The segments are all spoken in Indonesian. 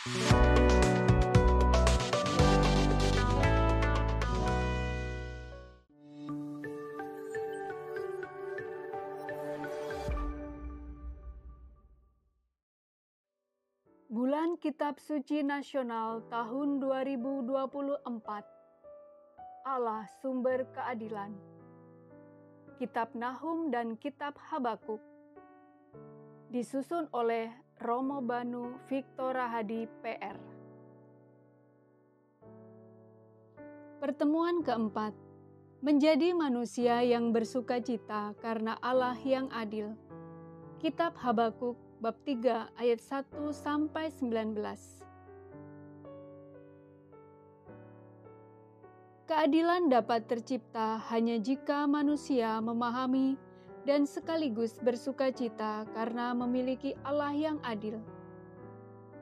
Bulan Kitab Suci Nasional tahun 2024. Allah sumber keadilan. Kitab Nahum dan Kitab Habakuk. Disusun oleh Romo Banu Victor Rahadi PR. Pertemuan keempat. Menjadi manusia yang bersukacita karena Allah yang adil. Kitab Habakuk bab 3 ayat 1 sampai 19. Keadilan dapat tercipta hanya jika manusia memahami dan sekaligus bersukacita karena memiliki Allah yang adil.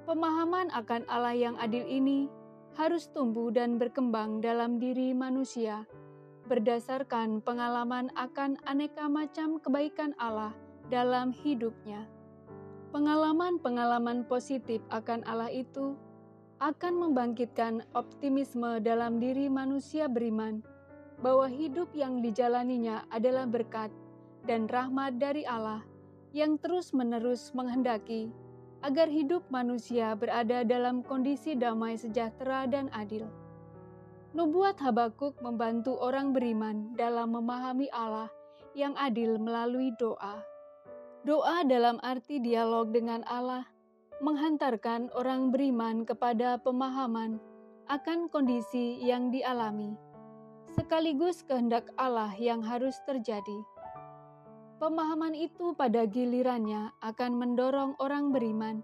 Pemahaman akan Allah yang adil ini harus tumbuh dan berkembang dalam diri manusia berdasarkan pengalaman akan aneka macam kebaikan Allah dalam hidupnya. Pengalaman-pengalaman positif akan Allah itu akan membangkitkan optimisme dalam diri manusia beriman bahwa hidup yang dijalaninya adalah berkat dan rahmat dari Allah yang terus-menerus menghendaki agar hidup manusia berada dalam kondisi damai sejahtera dan adil. Nubuat Habakuk membantu orang beriman dalam memahami Allah yang adil melalui doa. Doa dalam arti dialog dengan Allah menghantarkan orang beriman kepada pemahaman akan kondisi yang dialami, sekaligus kehendak Allah yang harus terjadi. Pemahaman itu pada gilirannya akan mendorong orang beriman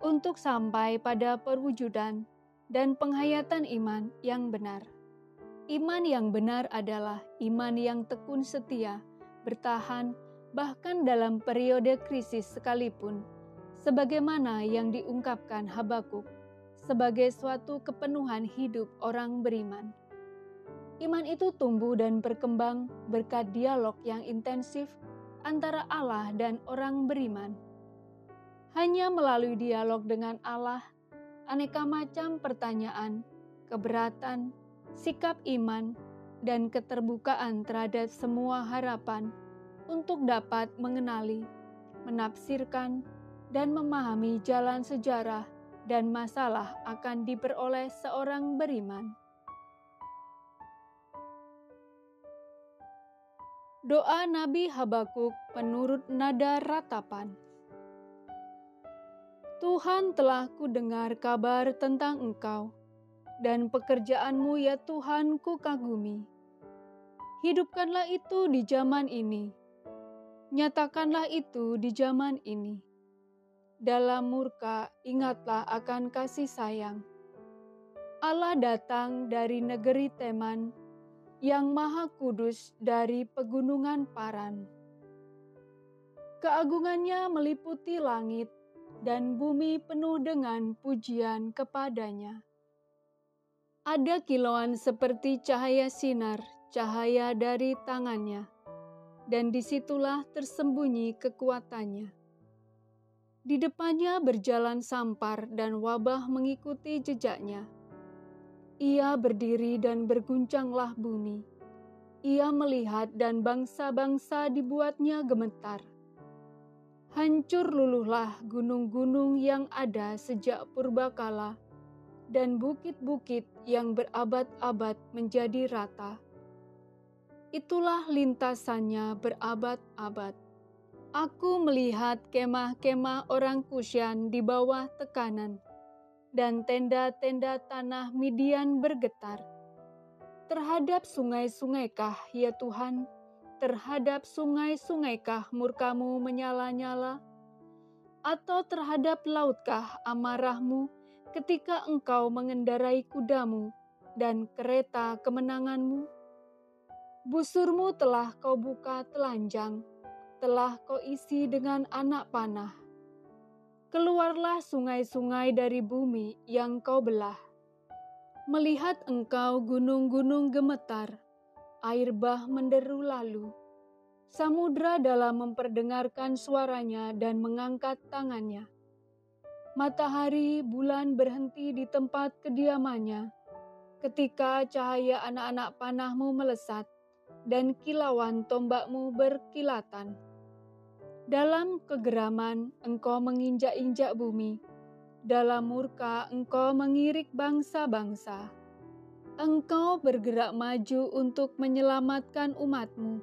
untuk sampai pada perwujudan dan penghayatan iman yang benar. Iman yang benar adalah iman yang tekun setia, bertahan, bahkan dalam periode krisis sekalipun, sebagaimana yang diungkapkan Habakuk sebagai suatu kepenuhan hidup orang beriman. Iman itu tumbuh dan berkembang berkat dialog yang intensif antara Allah dan orang beriman. Hanya melalui dialog dengan Allah, aneka macam pertanyaan, keberatan, sikap iman, dan keterbukaan terhadap semua harapan untuk dapat mengenali, menafsirkan, dan memahami jalan sejarah dan masalah akan diperoleh seorang beriman. Doa Nabi Habakuk menurut nada ratapan. Tuhan, telah kudengar kabar tentang Engkau, dan pekerjaan-Mu ya Tuhan ku kagumi. Hidupkanlah itu di zaman ini. Nyatakanlah itu di zaman ini. Dalam murka ingatlah akan kasih sayang. Allah datang dari negeri Teman, yang maha kudus dari pegunungan Paran. Keagungannya meliputi langit, dan bumi penuh dengan pujian kepadanya. Ada kilauan seperti cahaya sinar, cahaya dari tangannya, dan disitulah tersembunyi kekuatannya. Di depannya berjalan sampar dan wabah mengikuti jejaknya. Ia berdiri dan berguncanglah bumi. Ia melihat dan bangsa-bangsa dibuatnya gemetar. Hancur luluhlah gunung-gunung yang ada sejak purbakala, dan bukit-bukit yang berabad-abad menjadi rata. Itulah lintasannya berabad-abad. Aku melihat kemah-kemah orang Kusyan di bawah tekanan, dan tenda-tenda tanah Midian bergetar. Terhadap sungai-sungaikah, ya Tuhan, terhadap sungai-sungaikah murka-Mu menyala-nyala? Atau terhadap lautkah amarah-Mu ketika Engkau mengendarai kuda-Mu dan kereta kemenangan-Mu? Busur-Mu telah Kau buka telanjang, telah Kau isi dengan anak panah. Keluarlah sungai-sungai dari bumi yang Kau belah. Melihat Engkau gunung-gunung gemetar, air bah menderu lalu. Samudra dalam memperdengarkan suaranya dan mengangkat tangannya. Matahari, bulan berhenti di tempat kediamannya ketika cahaya anak-anak panahmu melesat dan kilauan tombakmu berkilatan. Dalam kegeraman engkau menginjak-injak bumi, dalam murka engkau mengirik bangsa-bangsa. Engkau bergerak maju untuk menyelamatkan umatmu,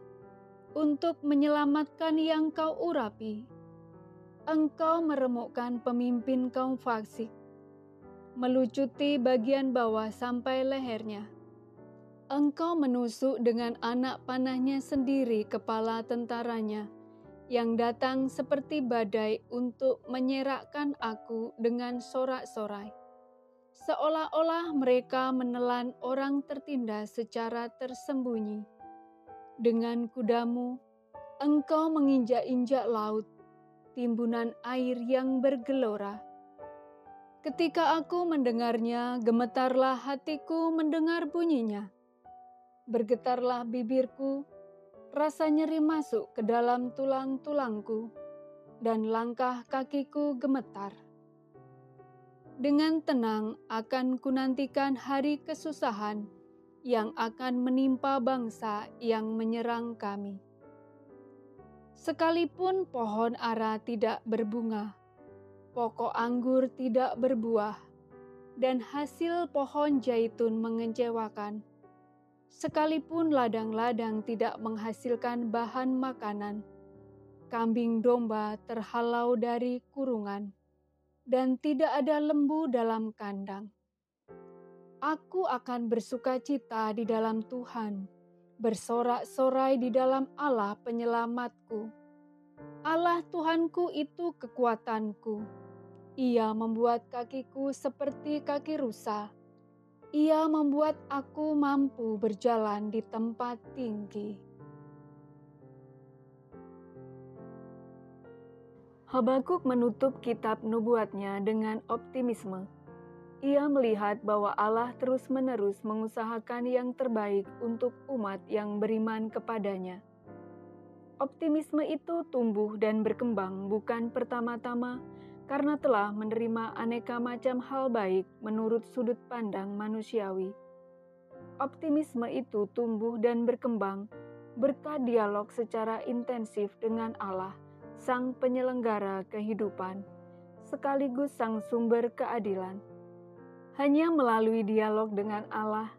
untuk menyelamatkan yang kau urapi. Engkau meremukkan pemimpin kaum fasik, melucuti bagian bawah sampai lehernya. Engkau menusuk dengan anak panahnya sendiri kepala tentaranya, yang datang seperti badai untuk menyerakkan aku dengan sorak-sorai. Seolah-olah mereka menelan orang tertindas secara tersembunyi. Dengan kudamu, engkau menginjak-injak laut, timbunan air yang bergelora. Ketika aku mendengarnya, gemetarlah hatiku mendengar bunyinya. Bergetarlah bibirku, rasa nyeri masuk ke dalam tulang-tulangku, dan langkah kakiku gemetar. Dengan tenang akan kunantikan hari kesusahan yang akan menimpa bangsa yang menyerang kami. Sekalipun pohon ara tidak berbunga, pokok anggur tidak berbuah, dan hasil pohon zaitun mengecewakan, sekalipun ladang-ladang tidak menghasilkan bahan makanan, kambing domba terhalau dari kurungan, dan tidak ada lembu dalam kandang. Aku akan bersukacita di dalam Tuhan, bersorak-sorai di dalam Allah penyelamatku. Allah Tuhanku itu kekuatanku. Ia membuat kakiku seperti kaki rusa. Ia membuat aku mampu berjalan di tempat tinggi. Habakuk menutup kitab nubuatnya dengan optimisme. Ia melihat bahwa Allah terus-menerus mengusahakan yang terbaik untuk umat yang beriman kepadanya. Optimisme itu tumbuh dan berkembang bukan pertama-tama karena telah menerima aneka macam hal baik menurut sudut pandang manusiawi. Optimisme itu tumbuh dan berkembang berkat dialog secara intensif dengan Allah, Sang Penyelenggara kehidupan, sekaligus Sang Sumber keadilan. Hanya melalui dialog dengan Allah,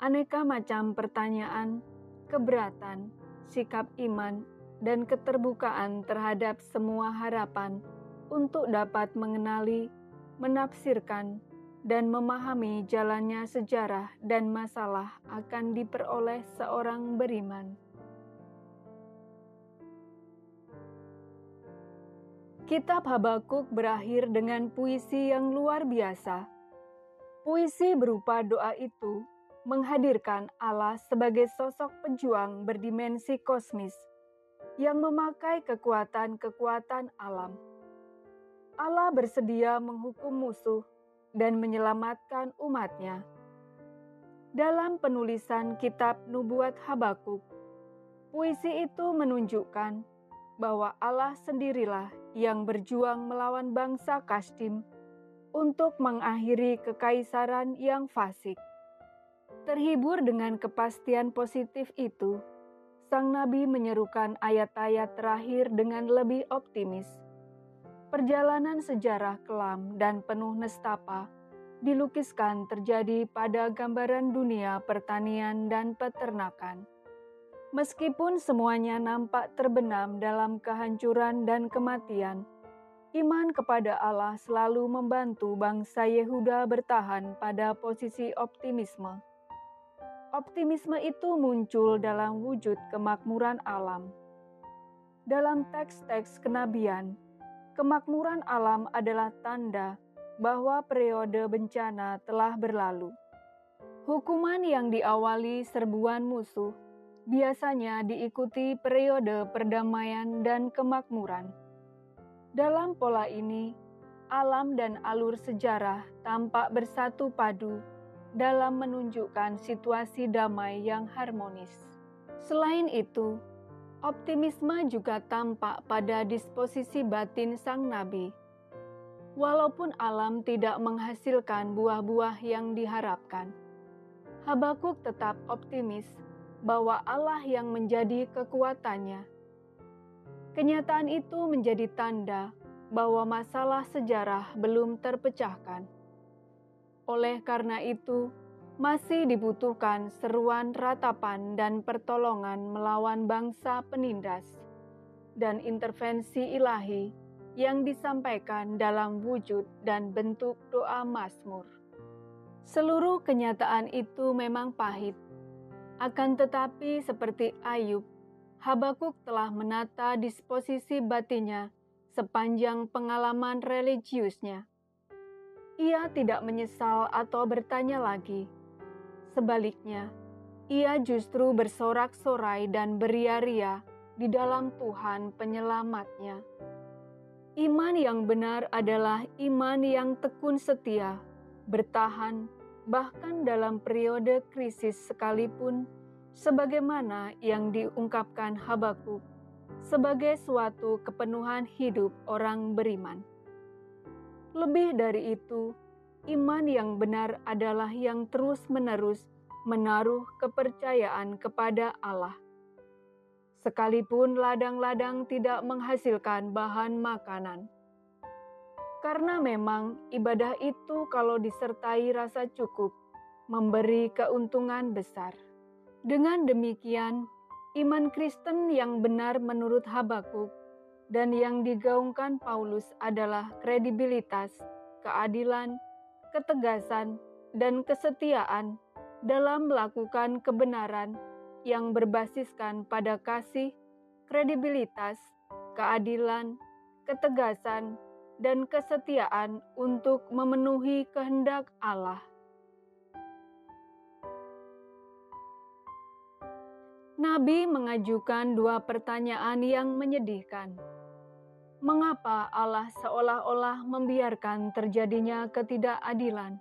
aneka macam pertanyaan, keberatan, sikap iman, dan keterbukaan terhadap semua harapan untuk dapat mengenali, menafsirkan, dan memahami jalannya sejarah dan masalah akan diperoleh seorang beriman. Kitab Habakuk berakhir dengan puisi yang luar biasa. Puisi berupa doa itu menghadirkan Allah sebagai sosok pejuang berdimensi kosmis yang memakai kekuatan-kekuatan alam. Allah bersedia menghukum musuh dan menyelamatkan umatnya. Dalam penulisan kitab nubuat Habakuk, puisi itu menunjukkan bahwa Allah sendirilah yang berjuang melawan bangsa Kasdim untuk mengakhiri kekaisaran yang fasik. Terhibur dengan kepastian positif itu, sang nabi menyerukan ayat-ayat terakhir dengan lebih optimis. Perjalanan sejarah kelam dan penuh nestapa dilukiskan terjadi pada gambaran dunia pertanian dan peternakan. Meskipun semuanya nampak terbenam dalam kehancuran dan kematian, iman kepada Allah selalu membantu bangsa Yehuda bertahan pada posisi optimisme. Optimisme itu muncul dalam wujud kemakmuran alam. Dalam teks-teks kenabian, kemakmuran alam adalah tanda bahwa periode bencana telah berlalu. Hukuman yang diawali serbuan musuh biasanya diikuti periode perdamaian dan kemakmuran. Dalam pola ini, alam dan alur sejarah tampak bersatu padu dalam menunjukkan situasi damai yang harmonis. Selain itu, optimisme juga tampak pada disposisi batin sang nabi. Walaupun alam tidak menghasilkan buah-buah yang diharapkan, Habakuk tetap optimis bahwa Allah yang menjadi kekuatannya. Kenyataan itu menjadi tanda bahwa masalah sejarah belum terpecahkan. Oleh karena itu, masih dibutuhkan seruan ratapan dan pertolongan melawan bangsa penindas dan intervensi ilahi yang disampaikan dalam wujud dan bentuk doa Mazmur. Seluruh kenyataan itu memang pahit, akan tetapi seperti Ayub, Habakuk telah menata disposisi batinnya sepanjang pengalaman religiusnya. Ia tidak menyesal atau bertanya lagi. Sebaliknya, ia justru bersorak-sorai dan beria-ria di dalam Tuhan penyelamatnya. Iman yang benar adalah iman yang tekun setia, bertahan, bahkan dalam periode krisis sekalipun, sebagaimana yang diungkapkan Habakuk sebagai suatu kepenuhan hidup orang beriman. Lebih dari itu, iman yang benar adalah yang terus-menerus menaruh kepercayaan kepada Allah. Sekalipun ladang-ladang tidak menghasilkan bahan makanan. Karena memang ibadah itu kalau disertai rasa cukup, memberi keuntungan besar. Dengan demikian, iman Kristen yang benar menurut Habakuk dan yang digaungkan Paulus adalah kredibilitas, keadilan, ketegasan, dan kesetiaan dalam melakukan kebenaran yang berbasiskan pada kasih, kredibilitas, keadilan, ketegasan, dan kesetiaan untuk memenuhi kehendak Allah. Nabi mengajukan dua pertanyaan yang menyedihkan. Mengapa Allah seolah-olah membiarkan terjadinya ketidakadilan?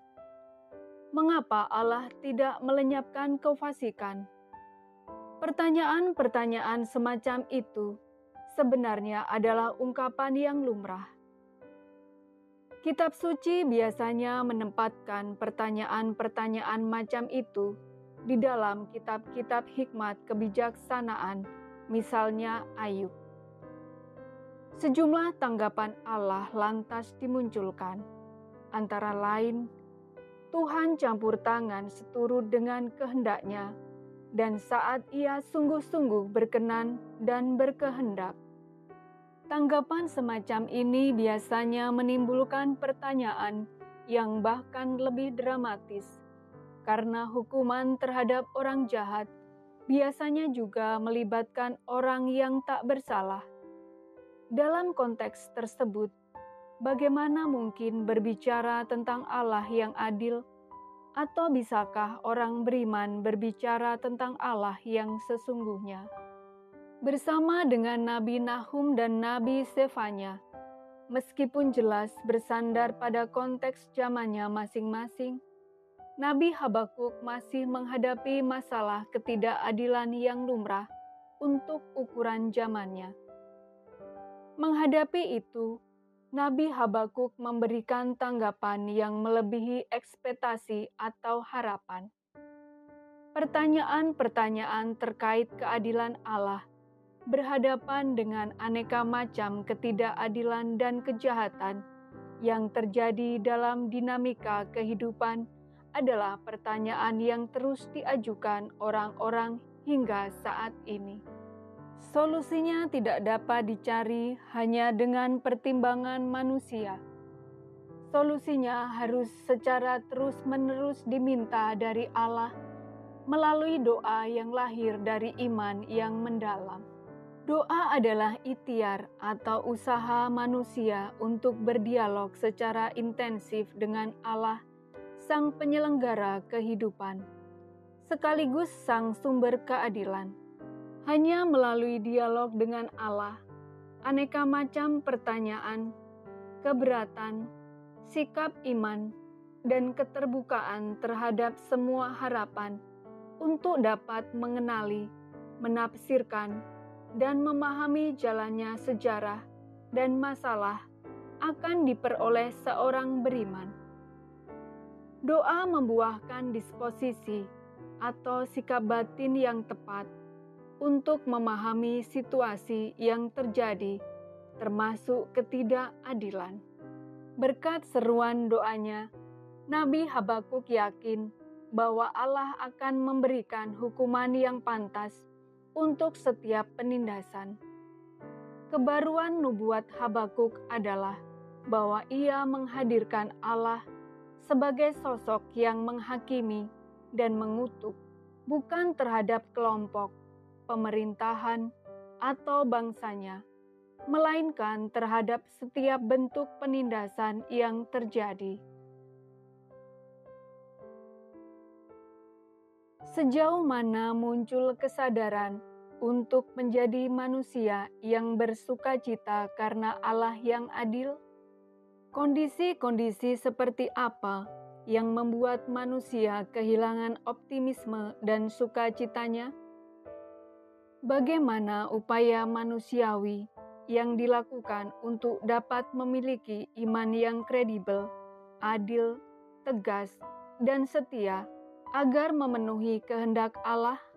Mengapa Allah tidak melenyapkan kefasikan? Pertanyaan-pertanyaan semacam itu sebenarnya adalah ungkapan yang lumrah. Kitab suci biasanya menempatkan pertanyaan-pertanyaan macam itu di dalam kitab-kitab hikmat kebijaksanaan, misalnya Ayub. Sejumlah tanggapan Allah lantas dimunculkan, antara lain, Tuhan campur tangan seturut dengan kehendaknya, dan saat ia sungguh-sungguh berkenan dan berkehendak. Tanggapan semacam ini biasanya menimbulkan pertanyaan yang bahkan lebih dramatis, karena hukuman terhadap orang jahat biasanya juga melibatkan orang yang tak bersalah. Dalam konteks tersebut, bagaimana mungkin berbicara tentang Allah yang adil? Atau bisakah orang beriman berbicara tentang Allah yang sesungguhnya? Bersama dengan Nabi Nahum dan Nabi Sefanya, meskipun jelas bersandar pada konteks zamannya masing-masing, Nabi Habakuk masih menghadapi masalah ketidakadilan yang lumrah untuk ukuran zamannya. Menghadapi itu, Nabi Habakuk memberikan tanggapan yang melebihi ekspektasi atau harapan. Pertanyaan-pertanyaan terkait keadilan Allah berhadapan dengan aneka macam ketidakadilan dan kejahatan yang terjadi dalam dinamika kehidupan adalah pertanyaan yang terus diajukan orang-orang hingga saat ini. Solusinya tidak dapat dicari hanya dengan pertimbangan manusia. Solusinya harus secara terus-menerus diminta dari Allah melalui doa yang lahir dari iman yang mendalam. Doa adalah ikhtiar atau usaha manusia untuk berdialog secara intensif dengan Allah, Sang Penyelenggara kehidupan, sekaligus Sang Sumber keadilan. Hanya melalui dialog dengan Allah, aneka macam pertanyaan, keberatan, sikap iman, dan keterbukaan terhadap semua harapan untuk dapat mengenali, menafsirkan, dan memahami jalannya sejarah dan masalah akan diperoleh seorang beriman. Doa membuahkan disposisi atau sikap batin yang tepat untuk memahami situasi yang terjadi, termasuk ketidakadilan. Berkat seruan doanya, Nabi Habakuk yakin bahwa Allah akan memberikan hukuman yang pantas untuk setiap penindasan. Kebaruan nubuat Habakuk adalah bahwa ia menghadirkan Allah sebagai sosok yang menghakimi dan mengutuk, bukan terhadap kelompok, pemerintahan, atau bangsanya, melainkan terhadap setiap bentuk penindasan yang terjadi. Sejauh mana muncul kesadaran untuk menjadi manusia yang bersukacita karena Allah yang adil? Kondisi-kondisi seperti apa yang membuat manusia kehilangan optimisme dan sukacitanya? Bagaimana upaya manusiawi yang dilakukan untuk dapat memiliki iman yang kredibel, adil, tegas, dan setia agar memenuhi kehendak Allah?